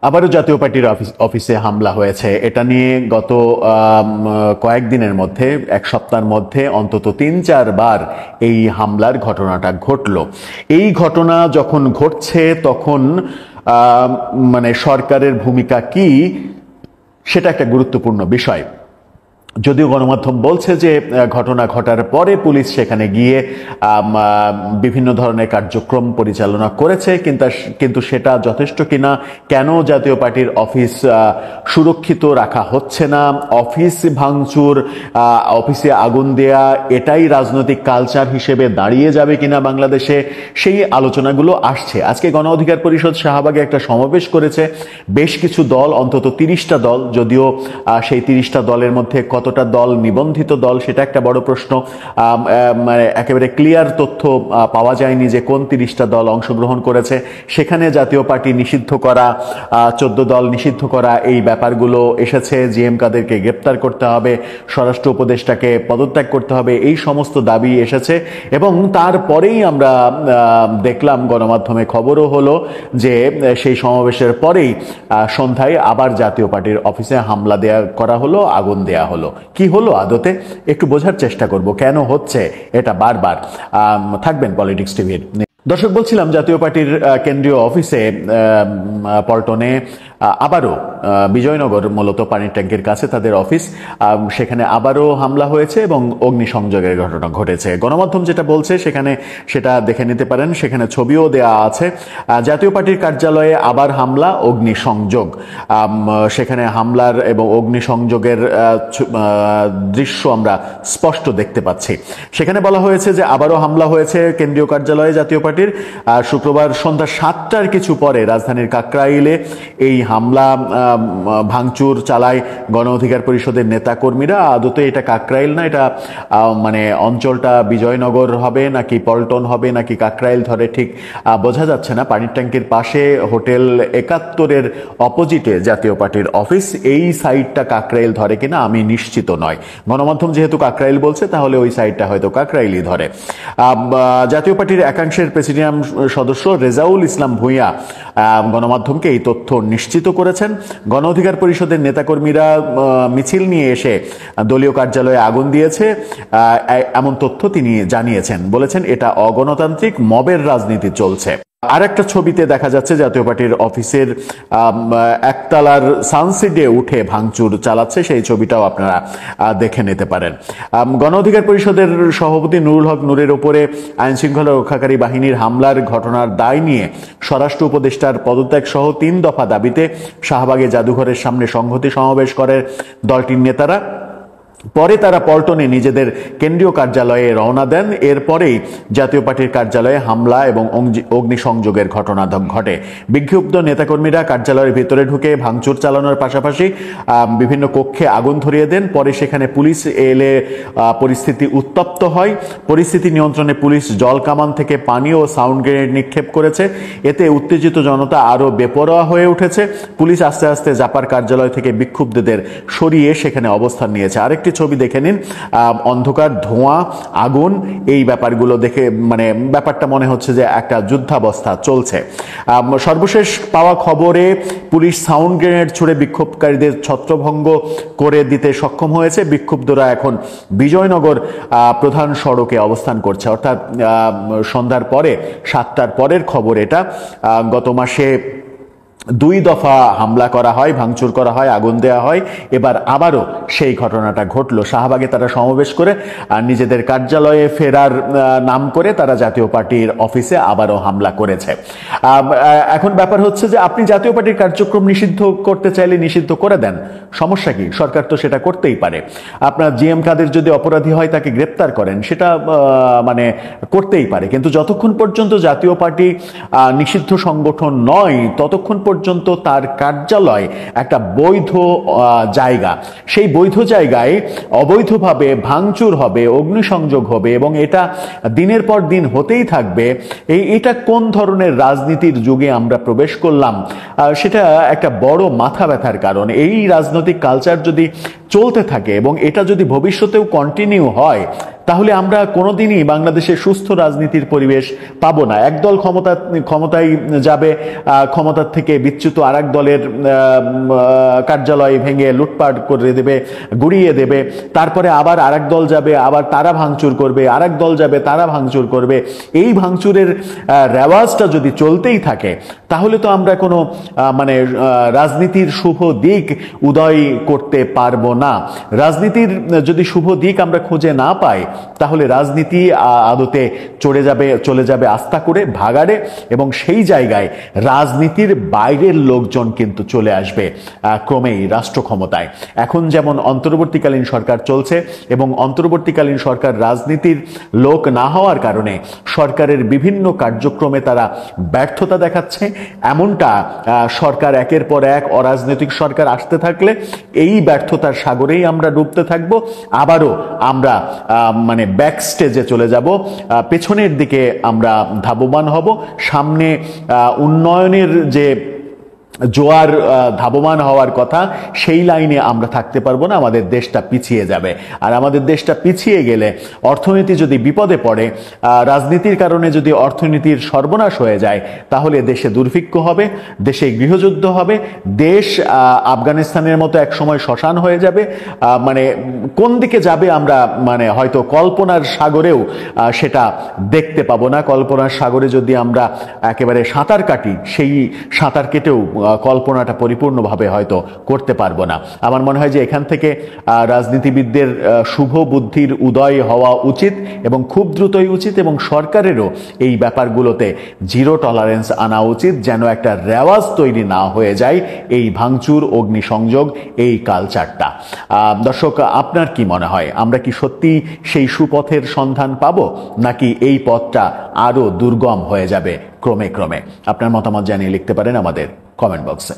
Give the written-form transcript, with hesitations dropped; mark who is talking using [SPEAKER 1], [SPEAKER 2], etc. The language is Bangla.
[SPEAKER 1] আবারও জাতীয় পার্টির অফিসে হামলা হয়েছে। এটা নিয়ে গত কয়েকদিনের মধ্যে, এক সপ্তাহের মধ্যে অন্তত ৩-৪ বার এই হামলার ঘটনাটা ঘটল। এই ঘটনা যখন ঘটছে তখন মানে সরকারের ভূমিকা কি সেটা একটা গুরুত্বপূর্ণ বিষয়। যদিও গণমাধ্যম বলছে যে ঘটনা ঘটার পরে পুলিশ সেখানে গিয়ে বিভিন্ন ধরনের কার্যক্রম পরিচালনা করেছে, কিন্তু সেটা যথেষ্ট কিনা, কেন জাতীয় পার্টির অফিস সুরক্ষিত রাখা হচ্ছে না, অফিস ভাঙচুর, অফিসে আগুন দেয়া, এটাই রাজনৈতিক কালচার হিসেবে দাঁড়িয়ে যাবে কিনা বাংলাদেশে, সেই আলোচনাগুলো আসছে। আজকে গণ অধিকার পরিষদ শাহবাগে একটা সমাবেশ করেছে বেশ কিছু দল, অন্তত ৩০টা দল। যদিও সেই ৩০টা দলের মধ্যে কতটা দল নিবন্ধিত দল সেটা একটা বড় প্রশ্ন। মানে একেবারে ক্লিয়ার তথ্য পাওয়া যায়নি যে কোন ৩০টা দল অংশগ্রহণ করেছে। সেখানে জাতীয় পার্টি নিষিদ্ধ করা, 14 দল নিষিদ্ধ করা, এই ব্যাপারগুলো এসেছে। জিএম কাদেরকে গ্রেপ্তার করতে হবে, স্বরাষ্ট্র উপদেষ্টাকে পদত্যাগ করতে হবে, এই সমস্ত দাবি এসেছে। এবং তারপরেই আমরা দেখলাম, গণমাধ্যমে খবরও হলো যে সেই সমাবেশের পরেই সন্ধ্যায় আবার জাতীয় পার্টির অফিসে হামলা করা হলো, আগুন দেয়া হলো। কি হলো আদতে একটু বোঝার চেষ্টা করব, কেন হচ্ছে এটা বারবার। থাকবেন পলিটিক্স টিভির। দর্শক, বলছিলাম জাতীয় পার্টির কেন্দ্রীয় অফিসে পল্টনে আবারও, বিজয়নগর মূলত পানির ট্যাঙ্কের কাছে তাদের অফিস, সেখানে আবারও হামলা হয়েছে এবং অগ্নিসংযোগের ঘটনা ঘটেছে। গণমাধ্যম যেটা বলছে সেটা দেখে নিতে পারেন, সেখানে ছবিও দেয়া আছে। জাতীয় পার্টির কার্যালয়ে আবার হামলা, অগ্নিসংযোগ। সেখানে হামলার এবং অগ্নিসংযোগের দৃশ্য আমরা স্পষ্ট দেখতে পাচ্ছি। সেখানে বলা হয়েছে যে আবারও হামলা হয়েছে কেন্দ্রীয় কার্যালয়ে জাতীয় পার্টির। শুক্রবার সন্ধ্যা 7টার কিছু পরে রাজধানীর কাকরাইলে এই হামলা ভাঙচুর চালায় গণ অধিকার পরিষদের নেতাকর্মীরা। আদতে এটা কাকরাইল না, এটা মানে অঞ্চলটা বিজয়নগর হবে নাকি পল্টন হবে নাকি কাকরাইল ধরে ঠিক বোঝা যাচ্ছে না। পানির ট্যাঙ্কের পাশে হোটেল ৭১-এর অপোজিটে জাতীয় পার্টির অফিস। এই সাইডটা কাকরাইল ধরে কিনা আমি নিশ্চিত নয়। গণমাধ্যম যেহেতু কাকরাইল বলছে, তাহলে ওই সাইডটা হয়তো কাকরাইলই ধরে। জাতীয় পার্টির একাংশের প্রেসিডিয়াম সদস্য রেজাউল ইসলাম ভূঁইয়া গণমাধ্যমকে এই তথ্য নিশ্চিত করেছেন। গণ অধিকার পরিষদের নেতাকর্মীরা মিছিল নিয়ে এসে দলীয় কার্যালয়ে আগুন দিয়েছে, এমন তথ্য তিনি জানিয়েছেন। বলেছেন এটা অগণতান্ত্রিক মবের রাজনীতি চলছে। আর একটা ছবিতে দেখা যাচ্ছে জাতীয় পার্টির অফিসের একতলার সানসিডে উঠে ভাঙচুর চালাচ্ছে, সেই ছবিটাও আপনারা দেখে নিতে পারেন। গণ অধিকার পরিষদের সভাপতি নুরুল হক নূরের উপরে আইন শৃঙ্খলা রক্ষাকারী বাহিনীর হামলার ঘটনার দায় নিয়ে স্বরাষ্ট্র উপদেষ্টার পদত্যাগ সহ 3 দফা দাবিতে শাহবাগে জাদুঘরের সামনে সংহতি সমাবেশ করে দলটির নেতারা। পরে তারা পল্টনে নিজেদের কেন্দ্রীয় কার্যালয়ে রওনা দেন। এরপরেই জাতীয় পার্টির কার্যালয়ে হামলা এবং অগ্নিসংযোগের ঘটনা ঘটে। বিক্ষুব্ধ নেতাকর্মীরা কার্যালয়ের ভিতরে ঢুকে ভাঙচুর চালানোর পাশাপাশি বিভিন্ন কক্ষে আগুন ধরিয়ে দেন। পরে সেখানে পুলিশ এলে পরিস্থিতি উত্তপ্ত হয়। পরিস্থিতি নিয়ন্ত্রণে পুলিশ জল কামান থেকে পানি ও সাউন্ড গ্রেনেড নিক্ষেপ করেছে। এতে উত্তেজিত জনতা আরও বেপরোয়া হয়ে উঠেছে। পুলিশ আস্তে আস্তে জাপার কার্যালয় থেকে বিক্ষুব্ধদের সরিয়ে সেখানে অবস্থান নিয়েছে। আরেকটি ছবি দেখে নিন, অন্ধকার, ধোঁয়া, আগুন, এই ব্যাপারগুলো দেখে মানে ব্যাপারটা মনে হচ্ছে যে একটা যুদ্ধাবস্থা চলছে। সর্বশেষ পাওয়া খবরে পুলিশ সাউন্ড গ্রেনেড ছুড়ে বিক্ষোভকারীদের ছত্রভঙ্গ করে দিতে সক্ষম হয়েছে। বিক্ষুব্ধরা এখন বিজয়নগর প্রধান সড়কে অবস্থান করছে। অর্থাৎ সন্ধ্যার পরে 7টার পরের খবর এটা। গত মাসে 2 দফা হামলা করা হয়, ভাঙচুর করা হয়, আগুন দেওয়া হয়। এবার আবারও সেই ঘটনাটা ঘটলো। শাহবাগে তারা সমাবেশ করে আর নিজেদের কার্যালয়ে ফেরার নাম করে তারা জাতীয় পার্টির অফিসে আবারও হামলা করেছে। এখন ব্যাপার হচ্ছে যে আপনি জাতীয় পার্টির কার্যক্রম নিষিদ্ধ করতে চাইলে নিষিদ্ধ করে দেন, সমস্যা কি? সরকার তো সেটা করতেই পারে। আপনার জিএম কাদের যদি অপরাধী হয় তাকে গ্রেপ্তার করেন, সেটা মানে করতেই পারে। কিন্তু যতক্ষণ পর্যন্ত জাতীয় পার্টি নিষিদ্ধ সংগঠন নয়, ততক্ষণ পর্যন্ত তার কার্যালয় একটা বৈধ জায়গা। সেই বৈধ জায়গায় অবৈধভাবে ভাঙচুর হবে, অগ্নিসংযোগ হবে এবং এটা দিনের পর দিন হতেই থাকবে। এটা কোন ধরনের রাজনীতির যুগে আমরা প্রবেশ করলাম, সেটা একটা বড় মাথা ব্যথার কারণ। এই রাজনৈতিক কালচার যদি চলতে থাকে এবং এটা যদি ভবিষ্যতেও কন্টিনিউ হয়, তাহলে আমরা কোনোদিনই বাংলাদেশে সুস্থ রাজনীতির পরিবেশ পাবো না। একদল ক্ষমতায় যাবে, ক্ষমতার থেকে বিচ্যুত আরেক দলের কার্যালয় ভেঙে লুটপাট করে দেবে, গুড়িয়ে দেবে। তারপরে আবার আরেক দল যাবে, আবার তারা ভাঙচুর করবে, আরেক দল যাবে, তারা ভাঙচুর করবে। এই ভাঙচুরের রেওয়াজটা যদি চলতেই থাকে তাহলে তো আমরা কোনো মানে রাজনীতির শুভ দিক উদয় করতে পারবো না। রাজনীতির যদি শুভ দিক আমরা খুঁজে না পাই তাহলে রাজনীতি আদতে চলে যাবে আস্থা করে ভাগাড়ে, এবং সেই জায়গায় রাজনীতির বাইরের লোকজন কিন্তু চলে আসবে ক্রমেই রাষ্ট্র ক্ষমতায়। এখন যেমন অন্তর্বর্তীকালীন সরকার চলছে এবং অন্তর্বর্তীকালীন সরকার রাজনীতির লোক না হওয়ার কারণে সরকারের বিভিন্ন কার্যক্রমে তারা ব্যর্থতা দেখাচ্ছে, এমনটা সরকার একের পর এক অরাজনৈতিক সরকার আসতে থাকলে এই ব্যর্থতার সাগরেই আমরা ডুবতে থাকবো। আবারও আমরা মানে ব্যাক স্টেজে চলে যাব, পেছনের দিকে আমরা ধাবমান হব। সামনে উন্নয়নের যে জোয়ার ধাবমান হওয়ার কথা সেই লাইনে আমরা থাকতে পারবো না, আমাদের দেশটা পিছিয়ে যাবে। আর আমাদের দেশটা পিছিয়ে গেলে অর্থনীতি যদি বিপদে পড়ে, রাজনীতির কারণে যদি অর্থনীতির সর্বনাশ হয়ে যায়, তাহলে দেশে দুর্ভিক্ষ হবে, দেশে গৃহযুদ্ধ হবে, দেশ আফগানিস্তানের মতো এক সময় শ্মশান হয়ে যাবে। মানে কোন দিকে যাবে আমরা মানে হয়তো কল্পনার সাগরেও সেটা দেখতে পাবো না। কল্পনার সাগরে যদি আমরা একেবারে সাঁতার কাটি, সেই সাঁতার কেটেও কল্পনাটা পরিপূর্ণভাবে হয়তো করতে পারবো না। আমার মনে হয় যে এখান থেকে রাজনীতিবিদদের শুভ বুদ্ধির উদয় হওয়া উচিত এবং খুব দ্রুতই উচিত, এবং সরকারেরও এই ব্যাপারগুলোতে জিরো টলারেন্স আনা উচিত, যেন একটা রেওয়াজ তৈরি না হয়ে যায় এই ভাঙচুর, অগ্নিসংযোগ, এই কালচারটা। দর্শক, আপনার কি মনে হয়, আমরা কি সত্যি সেই সুপথের সন্ধান পাবো, নাকি এই পথটা আরো দুর্গম হয়ে যাবে ক্রমে ক্রমে? আপনার মতামত জানিয়ে লিখতে পারেন আমাদের কমেন্ট বক্সে।